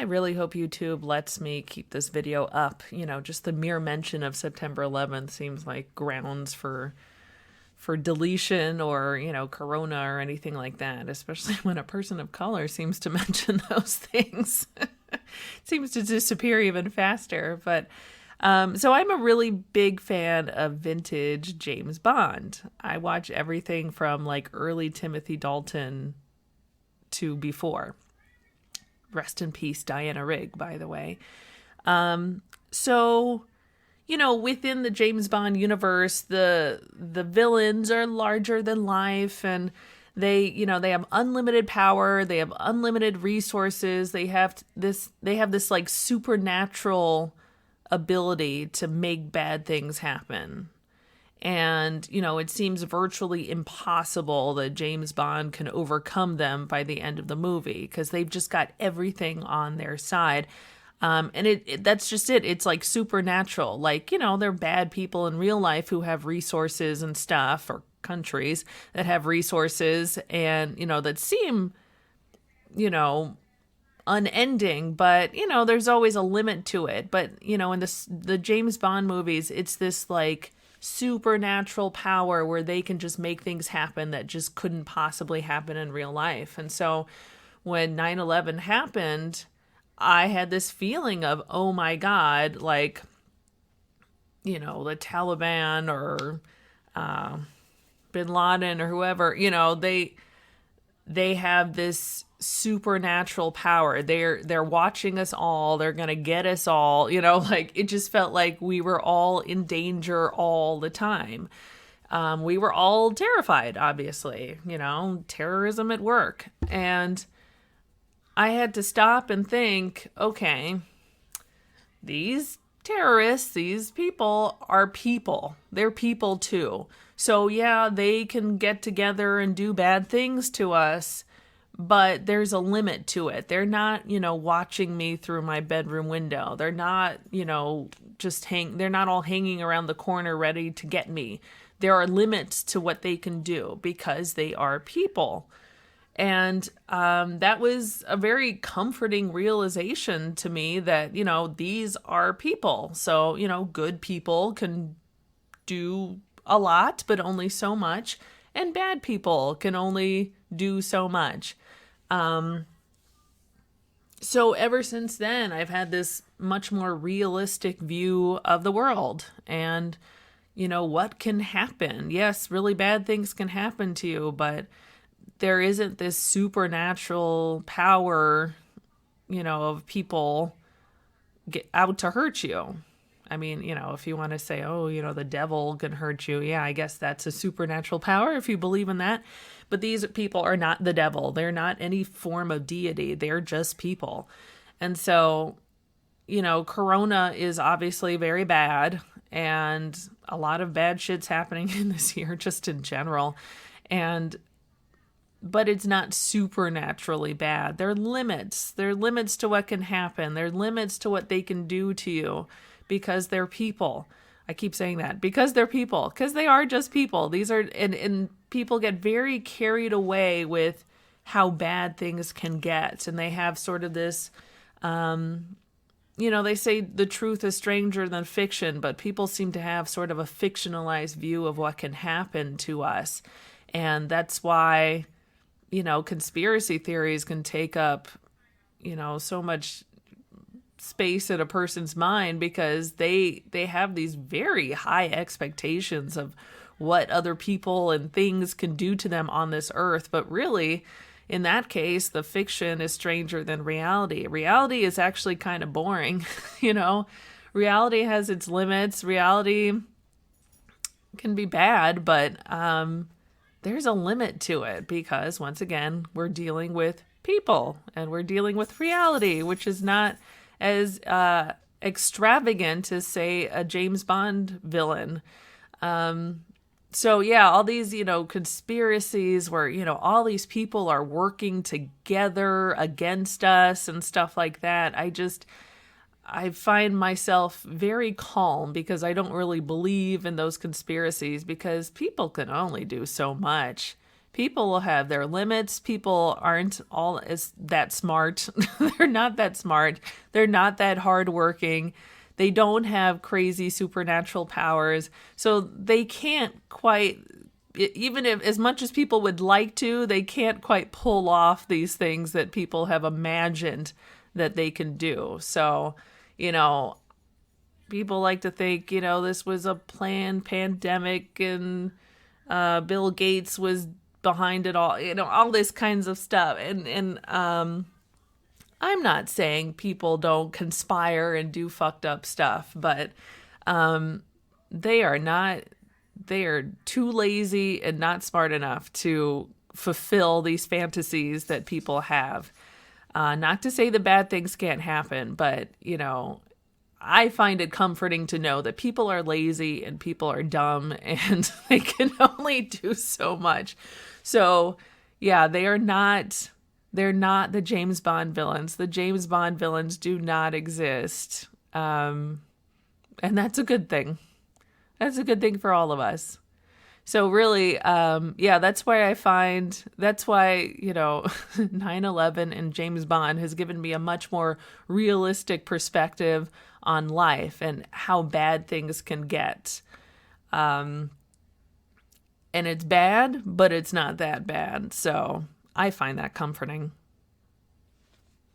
I really hope YouTube lets me keep this video up. Just the mere mention of September 11th seems like grounds for deletion or, corona or anything like that, especially when a person of color seems to mention those things. It seems to disappear even faster. But so I'm a really big fan of vintage James Bond. I watch everything from like early Timothy Dalton to before. Rest in peace, Diana Rigg, by the way. So, within the James Bond universe, the villains are larger than life, and they have unlimited power, they have unlimited resources, they have this like supernatural ability to make bad things happen. And, it seems virtually impossible that James Bond can overcome them by the end of the movie because they've just got everything on their side. And that's just it. It's like supernatural. Like, they're bad people in real life who have resources and stuff, or countries that have resources and, that seem, unending, but, there's always a limit to it. But, in the James Bond movies, it's this like supernatural power where they can just make things happen that just couldn't possibly happen in real life. And so when 9/11 happened, I had this feeling of, oh my God, like, the Taliban or Bin Laden or whoever, they have this supernatural power. They're watching us all. They're going to get us all, like it just felt like we were all in danger all the time. We were all terrified, obviously, terrorism at work. And I had to stop and think, okay, these terrorists, these people are people. They're people too. So yeah, they can get together and do bad things to us, but there's a limit to it. They're not, watching me through my bedroom window. They're not, they're not all hanging around the corner ready to get me. There are limits to what they can do because they are people. And that was a very comforting realization to me that, these are people. So, good people can do a lot, but only so much. And bad people can only do so much. So ever since then, I've had this much more realistic view of the world and, what can happen. Yes, really bad things can happen to you, but there isn't this supernatural power, of people get out to hurt you. I mean, if you want to say, oh, the devil can hurt you. Yeah, I guess that's a supernatural power if you believe in that. But these people are not the devil. They're not any form of deity. They're just people. And so, Corona is obviously very bad. And a lot of bad shit's happening in this year just in general. But it's not supernaturally bad. There are limits. There are limits to what can happen. There are limits to what they can do to you. Because they're people. I keep saying that. Because they're people. Because they are just people. These are, and people get very carried away with how bad things can get. And they have sort of this, they say the truth is stranger than fiction, but people seem to have sort of a fictionalized view of what can happen to us. And that's why, conspiracy theories can take up, so much space in a person's mind because they have these very high expectations of what other people and things can do to them on this earth. But really, in that case, the fiction is stranger than reality. Reality is actually kind of boring. Reality has its limits. Reality can be bad, but there's a limit to it because, once again, we're dealing with people and we're dealing with reality, which is not as extravagant as, say, a James Bond villain. So yeah, all these, conspiracies where, all these people are working together against us and stuff like that. I find myself very calm because I don't really believe in those conspiracies because people can only do so much People will have their limits. People aren't all as that smart. They're not that smart. They're not that hardworking. They don't have crazy supernatural powers. So they can't quite, even if as much as people would like to, they can't quite pull off these things that people have imagined that they can do. So, you know, people like to think, this was a planned pandemic and Bill Gates was behind it all, all this kinds of stuff. And I'm not saying people don't conspire and do fucked up stuff, but they are not, they are too lazy and not smart enough to fulfill these fantasies that people have. Not to say the bad things can't happen, but, I find it comforting to know that people are lazy and people are dumb and they can only do so much. So, yeah, they're not the James Bond villains. The James Bond villains do not exist. And that's a good thing. That's a good thing for all of us. So really, that's why 9/11 and James Bond has given me a much more realistic perspective on life and how bad things can get. And it's bad, but it's not that bad. So I find that comforting.